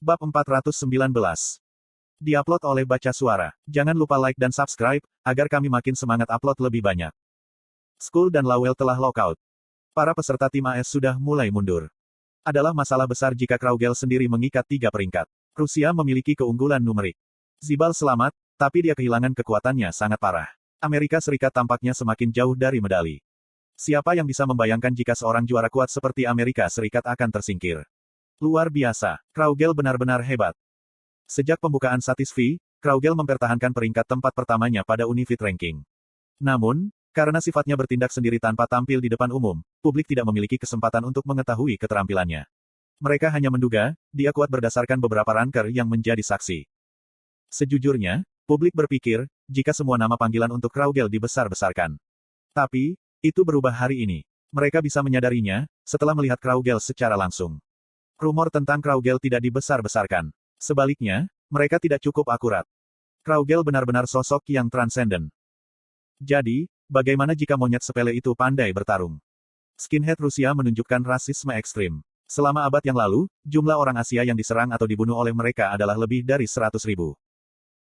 Bab 419. Diupload oleh Baca Suara. Jangan lupa like dan subscribe, agar kami makin semangat upload lebih banyak. Skull dan Lowell telah lockout. Para peserta tim AS sudah mulai mundur. Adalah masalah besar jika Kraugel sendiri mengikat 3 peringkat. Rusia memiliki keunggulan numerik. Zibal selamat, tapi dia kehilangan kekuatannya sangat parah. Amerika Serikat tampaknya semakin jauh dari medali. Siapa yang bisa membayangkan jika seorang juara kuat seperti Amerika Serikat akan tersingkir? Luar biasa, Kraugel benar-benar hebat. Sejak pembukaan Satisfy, Kraugel mempertahankan peringkat tempat pertamanya pada Unifit Ranking. Namun, karena sifatnya bertindak sendiri tanpa tampil di depan umum, publik tidak memiliki kesempatan untuk mengetahui keterampilannya. Mereka hanya menduga, dia kuat berdasarkan beberapa ranker yang menjadi saksi. Sejujurnya, publik berpikir, jika semua nama panggilan untuk Kraugel dibesar-besarkan. Tapi, itu berubah hari ini. Mereka bisa menyadarinya, setelah melihat Kraugel secara langsung. Rumor tentang Kraugel tidak dibesar-besarkan. Sebaliknya, mereka tidak cukup akurat. Kraugel benar-benar sosok yang transenden. Jadi, bagaimana jika monyet sepele itu pandai bertarung? Skinhead Rusia menunjukkan rasisme ekstrim. Selama abad yang lalu, jumlah orang Asia yang diserang atau dibunuh oleh mereka adalah lebih dari 100.000.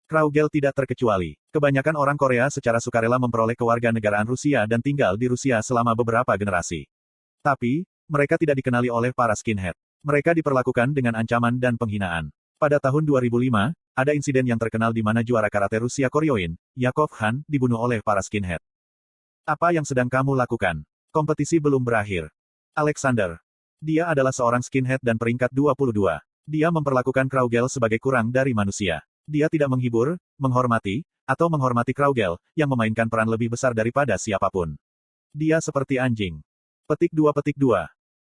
Kraugel tidak terkecuali. Kebanyakan orang Korea secara sukarela memperoleh kewarganegaraan Rusia dan tinggal di Rusia selama beberapa generasi. Tapi, mereka tidak dikenali oleh para skinhead. Mereka diperlakukan dengan ancaman dan penghinaan. Pada tahun 2005, ada insiden yang terkenal di mana juara karate Rusia Koryoin, Yakov Han, dibunuh oleh para skinhead. Apa yang sedang kamu lakukan? Kompetisi belum berakhir. Alexander. Dia adalah seorang skinhead dan peringkat 22. Dia memperlakukan Kraugel sebagai kurang dari manusia. Dia tidak menghibur, menghormati, atau menghormati Kraugel, yang memainkan peran lebih besar daripada siapapun. Dia seperti anjing. Petik 2.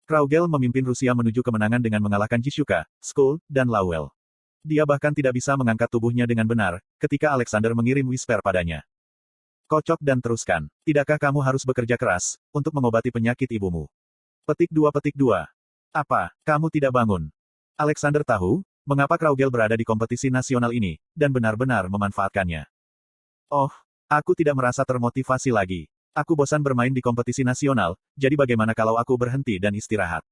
Kraugel memimpin Rusia menuju kemenangan dengan mengalahkan Jishuka, Skull, dan Lowell. Dia bahkan tidak bisa mengangkat tubuhnya dengan benar, ketika Alexander mengirim whisper padanya. Kocok dan teruskan. Tidakkah kamu harus bekerja keras, untuk mengobati penyakit ibumu? Petik 2. Apa, kamu tidak bangun? Alexander tahu, mengapa Kraugel berada di kompetisi nasional ini, dan benar-benar memanfaatkannya. Oh, aku tidak merasa termotivasi lagi. Aku bosan bermain di kompetisi nasional, jadi bagaimana kalau aku berhenti dan istirahat?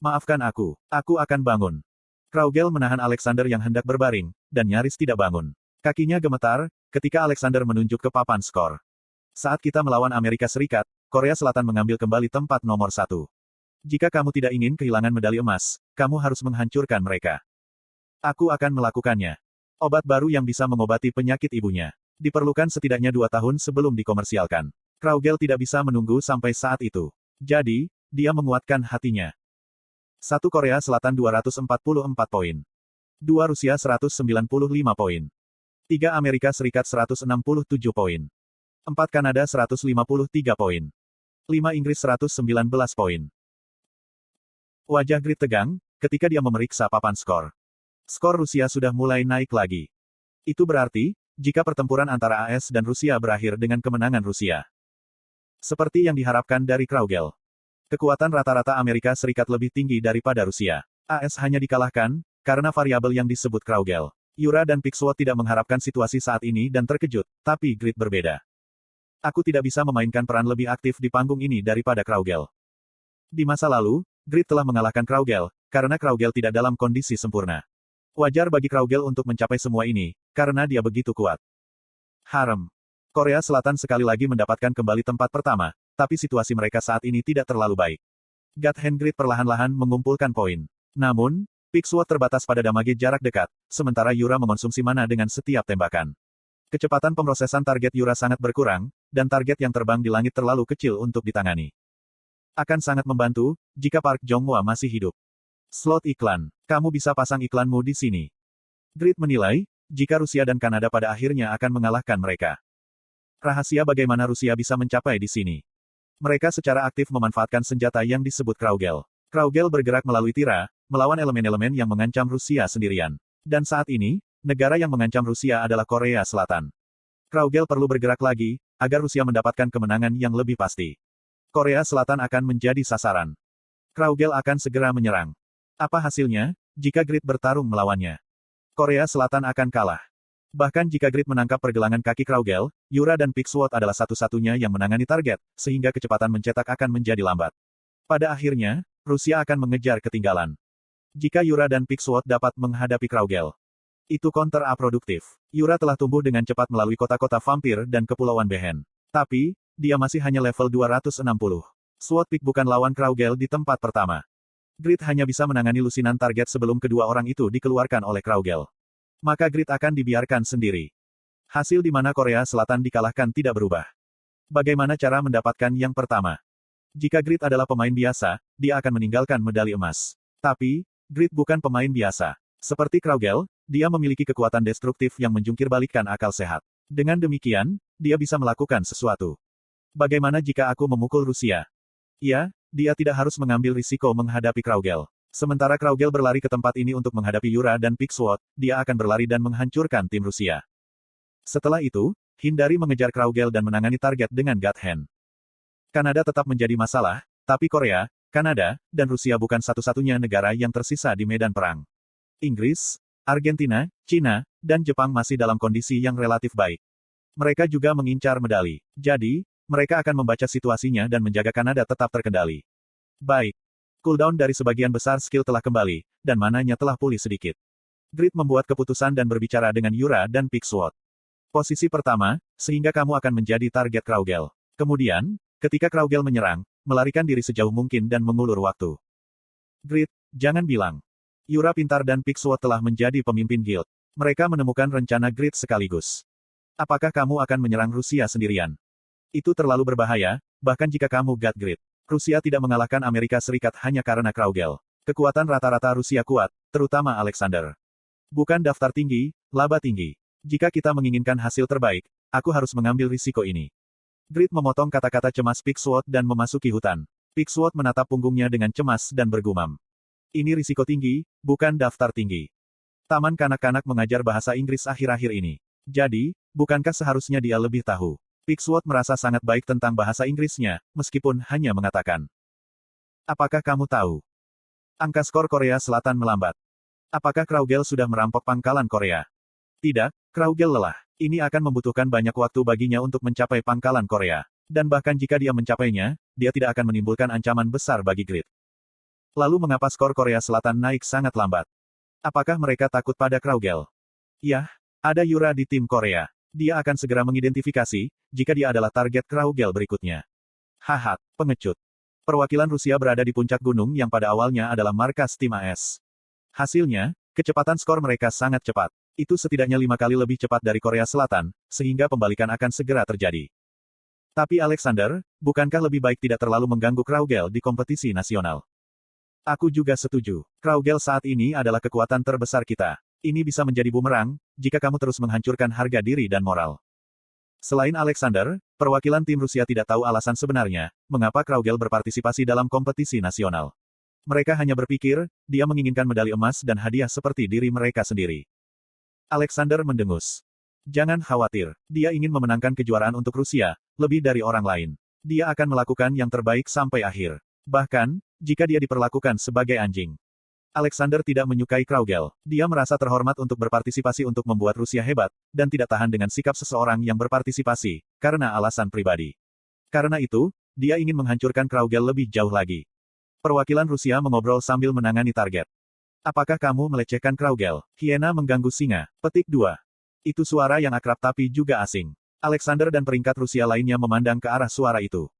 Maafkan aku akan bangun. Kraugel menahan Alexander yang hendak berbaring, dan nyaris tidak bangun. Kakinya gemetar, ketika Alexander menunjuk ke papan skor. Saat kita melawan Amerika Serikat, Korea Selatan mengambil kembali tempat nomor 1. Jika kamu tidak ingin kehilangan medali emas, kamu harus menghancurkan mereka. Aku akan melakukannya. Obat baru yang bisa mengobati penyakit ibunya. Diperlukan setidaknya 2 tahun sebelum dikomersialkan. Kraugel tidak bisa menunggu sampai saat itu. Jadi, dia menguatkan hatinya. 1 Korea Selatan 244 poin. 2 Rusia 195 poin. 3 Amerika Serikat 167 poin. 4 Kanada 153 poin. 5 Inggris 119 poin. Wajah Grit tegang, ketika dia memeriksa papan skor. Skor Rusia sudah mulai naik lagi. Itu berarti, jika pertempuran antara AS dan Rusia berakhir dengan kemenangan Rusia. Seperti yang diharapkan dari Kraugel. Kekuatan rata-rata Amerika Serikat lebih tinggi daripada Rusia. AS hanya dikalahkan, karena variabel yang disebut Kraugel. Yura dan Pixwood tidak mengharapkan situasi saat ini dan terkejut, tapi Grit berbeda. Aku tidak bisa memainkan peran lebih aktif di panggung ini daripada Kraugel. Di masa lalu, Grit telah mengalahkan Kraugel, karena Kraugel tidak dalam kondisi sempurna. Wajar bagi Kraugel untuk mencapai semua ini, karena dia begitu kuat. Harem. Korea Selatan sekali lagi mendapatkan kembali tempat pertama, tapi situasi mereka saat ini tidak terlalu baik. Gathen Grit perlahan-lahan mengumpulkan poin. Namun, Pixwood terbatas pada damage jarak dekat, sementara Yura mengonsumsi mana dengan setiap tembakan. Kecepatan pemrosesan target Yura sangat berkurang, dan target yang terbang di langit terlalu kecil untuk ditangani. Akan sangat membantu, jika Park Jong-hwa masih hidup. Slot iklan. Kamu bisa pasang iklanmu di sini. Grit menilai, jika Rusia dan Kanada pada akhirnya akan mengalahkan mereka. Rahasia bagaimana Rusia bisa mencapai di sini. Mereka secara aktif memanfaatkan senjata yang disebut Kraugel. Kraugel bergerak melalui tira, melawan elemen-elemen yang mengancam Rusia sendirian. Dan saat ini, negara yang mengancam Rusia adalah Korea Selatan. Kraugel perlu bergerak lagi, agar Rusia mendapatkan kemenangan yang lebih pasti. Korea Selatan akan menjadi sasaran. Kraugel akan segera menyerang. Apa hasilnya, jika Grit bertarung melawannya? Korea Selatan akan kalah. Bahkan jika Grit menangkap pergelangan kaki Kraugel, Yura dan Pixwood adalah satu-satunya yang menangani target, sehingga kecepatan mencetak akan menjadi lambat. Pada akhirnya, Rusia akan mengejar ketinggalan. Jika Yura dan Pigsword dapat menghadapi Kraugel, itu kontraproduktif. Yura telah tumbuh dengan cepat melalui kota-kota vampir dan kepulauan Behen. Tapi, dia masih hanya level 260. Sword Pick bukan lawan Kraugel di tempat pertama. Grid hanya bisa menangani lusinan target sebelum kedua orang itu dikeluarkan oleh Kraugel. Maka Grid akan dibiarkan sendiri. Hasil di mana Korea Selatan dikalahkan tidak berubah. Bagaimana cara mendapatkan yang pertama? Jika Grid adalah pemain biasa, dia akan meninggalkan medali emas. Tapi, Grid bukan pemain biasa. Seperti Kraugel, dia memiliki kekuatan destruktif yang menjungkirbalikkan akal sehat. Dengan demikian, dia bisa melakukan sesuatu. Bagaimana jika aku memukul Rusia? Ya, dia tidak harus mengambil risiko menghadapi Kraugel. Sementara Kraugel berlari ke tempat ini untuk menghadapi Yura dan Pigsword, dia akan berlari dan menghancurkan tim Rusia. Setelah itu, hindari mengejar Kraugel dan menangani target dengan God Hand. Kanada tetap menjadi masalah, tapi Korea, Kanada, dan Rusia bukan satu-satunya negara yang tersisa di medan perang. Inggris, Argentina, Cina, dan Jepang masih dalam kondisi yang relatif baik. Mereka juga mengincar medali. Jadi, mereka akan membaca situasinya dan menjaga Kanada tetap terkendali. Baik. Cooldown dari sebagian besar skill telah kembali, dan mananya telah pulih sedikit. Grid membuat keputusan dan berbicara dengan Yura dan Pigsword. Posisi pertama, sehingga kamu akan menjadi target Kraugel. Kemudian, ketika Kraugel menyerang, melarikan diri sejauh mungkin dan mengulur waktu. Grid, jangan bilang. Yura pintar dan Pigsword telah menjadi pemimpin guild. Mereka menemukan rencana Grid sekaligus. Apakah kamu akan menyerang Rusia sendirian? Itu terlalu berbahaya, bahkan jika kamu God Grid. Rusia tidak mengalahkan Amerika Serikat hanya karena Kraugel. Kekuatan rata-rata Rusia kuat, terutama Alexander. Bukan daftar tinggi, laba tinggi. Jika kita menginginkan hasil terbaik, aku harus mengambil risiko ini. Grid memotong kata-kata cemas Pigsword dan memasuki hutan. Pigsword menatap punggungnya dengan cemas dan bergumam. Ini risiko tinggi, bukan daftar tinggi. Taman kanak-kanak mengajar bahasa Inggris akhir-akhir ini. Jadi, bukankah seharusnya dia lebih tahu? Pigsword merasa sangat baik tentang bahasa Inggrisnya, meskipun hanya mengatakan. Apakah kamu tahu? Angka skor Korea Selatan melambat. Apakah Kraugel sudah merampok pangkalan Korea? Tidak, Kraugel lelah. Ini akan membutuhkan banyak waktu baginya untuk mencapai pangkalan Korea. Dan bahkan jika dia mencapainya, dia tidak akan menimbulkan ancaman besar bagi Grid. Lalu mengapa skor Korea Selatan naik sangat lambat? Apakah mereka takut pada Kraugel? Yah, ada Yura di tim Korea. Dia akan segera mengidentifikasi, jika dia adalah target Kraugel berikutnya. Haha, pengecut. Perwakilan Rusia berada di puncak gunung yang pada awalnya adalah markas tim AS. Hasilnya, kecepatan skor mereka sangat cepat. Itu setidaknya 5 kali lebih cepat dari Korea Selatan, sehingga pembalikan akan segera terjadi. Tapi Alexander, bukankah lebih baik tidak terlalu mengganggu Kraugel di kompetisi nasional? Aku juga setuju. Kraugel saat ini adalah kekuatan terbesar kita. Ini bisa menjadi bumerang, jika kamu terus menghancurkan harga diri dan moral. Selain Alexander, perwakilan tim Rusia tidak tahu alasan sebenarnya, mengapa Kraugel berpartisipasi dalam kompetisi nasional. Mereka hanya berpikir, dia menginginkan medali emas dan hadiah seperti diri mereka sendiri. Alexander mendengus. Jangan khawatir, dia ingin memenangkan kejuaraan untuk Rusia, lebih dari orang lain. Dia akan melakukan yang terbaik sampai akhir. Bahkan, jika dia diperlakukan sebagai anjing. Alexander tidak menyukai Kraugel. Dia merasa terhormat untuk berpartisipasi untuk membuat Rusia hebat, dan tidak tahan dengan sikap seseorang yang berpartisipasi, karena alasan pribadi. Karena itu, dia ingin menghancurkan Kraugel lebih jauh lagi. Perwakilan Rusia mengobrol sambil menangani target. Apakah kamu melecehkan Kraugel? Hiena mengganggu singa. Petik 2. Itu suara yang akrab tapi juga asing. Alexander dan peringkat Rusia lainnya memandang ke arah suara itu.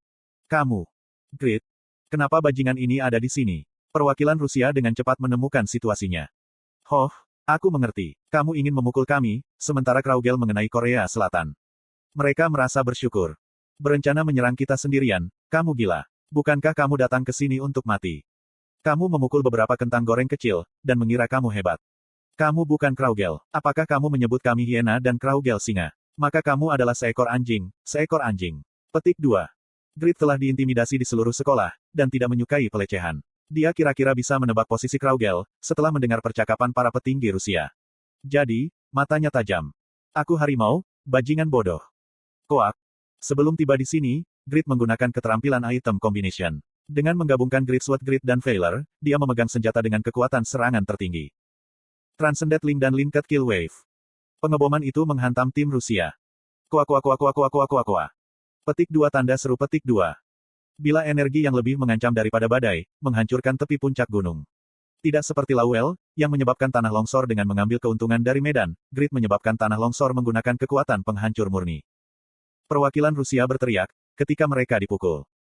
Kamu. Grid. Kenapa bajingan ini ada di sini? Perwakilan Rusia dengan cepat menemukan situasinya. Hoh, aku mengerti. Kamu ingin memukul kami, sementara Kraugel mengenai Korea Selatan. Mereka merasa bersyukur. Berencana menyerang kita sendirian, kamu gila. Bukankah kamu datang ke sini untuk mati? Kamu memukul beberapa kentang goreng kecil, dan mengira kamu hebat. Kamu bukan Kraugel. Apakah kamu menyebut kami hiena dan Kraugel singa? Maka kamu adalah seekor anjing, seekor anjing. Petik 2. Grid telah diintimidasi di seluruh sekolah, dan tidak menyukai pelecehan. Dia kira-kira bisa menebak posisi Kraugel, setelah mendengar percakapan para petinggi Rusia. Jadi, matanya tajam. Aku harimau, bajingan bodoh. Koak. Sebelum tiba di sini, Grid menggunakan keterampilan item combination. Dengan menggabungkan Grid Sword Grid dan Veiler, dia memegang senjata dengan kekuatan serangan tertinggi. Transcendent Link dan Linked Kill Wave. Pengeboman itu menghantam tim Rusia. Koa. Petik 2 tanda seru petik 2. Bila energi yang lebih mengancam daripada badai, menghancurkan tepi puncak gunung. Tidak seperti Lawel, yang menyebabkan tanah longsor dengan mengambil keuntungan dari medan, Grid menyebabkan tanah longsor menggunakan kekuatan penghancur murni. Perwakilan Rusia berteriak, ketika mereka dipukul.